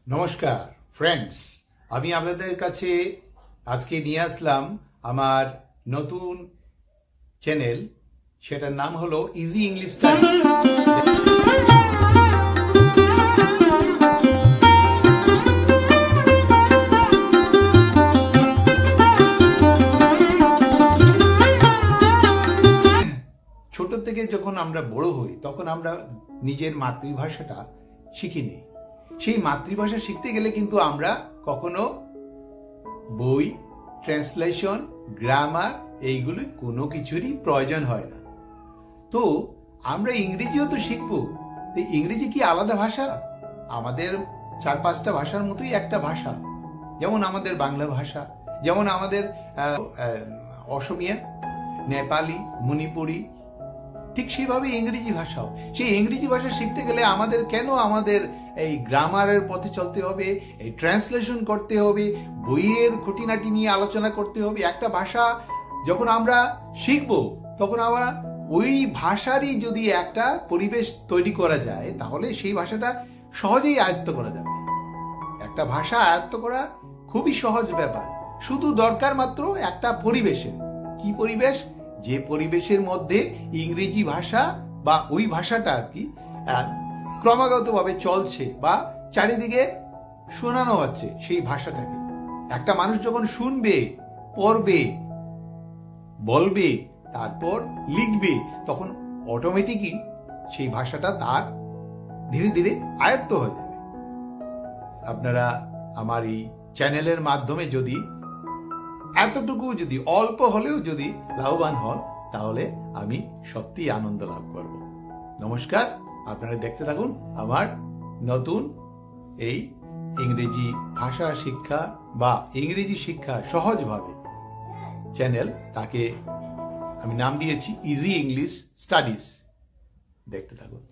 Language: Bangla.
নমস্কার ফ্রেন্ডস, আমি আপনাদের কাছে আজকে নিয়ে আসলাম আমার নতুন চ্যানেল। সেটার নাম হলো ইজি ইংলিশ স্টাডি। ছোট থেকে যখন আমরা বড় হই তখন আমরা নিজের মাতৃভাষাটা শিখিনি। সেই মাতৃভাষা শিখতে গেলে কিন্তু আমরা কখনো বই, ট্রান্সলেশন, গ্রামার এইগুলো কোনো কিছুরই প্রয়োজন হয় না। তো আমরা ইংরেজিও তো শিখবো। ইংরেজি কি আলাদা ভাষা? আমাদের 4-5টা ভাষার মতোই একটা ভাষা। যেমন আমাদের বাংলা ভাষা, যেমন আমাদের অসমিয়া, নেপালি, মণিপুরি, ঠিক সেইভাবে ইংরেজি ভাষাও। সেই ইংরেজি ভাষা শিখতে গেলে আমাদের কেন আমাদের এই গ্রামারের পথে চলতে হবে, এই ট্রান্সলেশন করতে হবে, বইয়ের খুঁটিনাটি নিয়ে আলোচনা করতে হবে? একটা ভাষা যখন আমরা শিখব তখন আমরা ওই ভাষারই যদি একটা পরিবেশ তৈরি করা যায় তাহলে সেই ভাষাটা সহজেই আয়ত্ত করা যাবে। একটা ভাষা আয়ত্ত করা খুবই সহজ ব্যাপার, শুধু দরকার মাত্র একটা পরিবেশের। কি পরিবেশ? যে পরিবেশের মধ্যে ইংরেজি ভাষা বা ওই ভাষাটা আর কি ক্রমাগতভাবে চলছে বা চারিদিকে শোনানো হচ্ছে সেই ভাষাটাকে। একটা মানুষ যখন শুনবে, পড়বে, বলবে, তারপর লিখবে, তখন অটোমেটিকই সেই ভাষাটা তার ধীরে ধীরে আয়ত্ত হয়ে যাবে। আপনারা আমার এই চ্যানেলের মাধ্যমে যদি এতটুকু, যদি অল্প হলেও যদি লাভবান হন, তাহলে আমি সত্যিই আনন্দ লাভ করব। নমস্কার, আপনারা দেখতে থাকুন আমার নতুন এই ইংরেজি ভাষা শিক্ষা বা ইংরেজি শিক্ষা সহজভাবে চ্যানেল। তাকে আমি নাম দিয়েছি ইজি ইংলিশ স্টাডিজ। দেখতে থাকুন।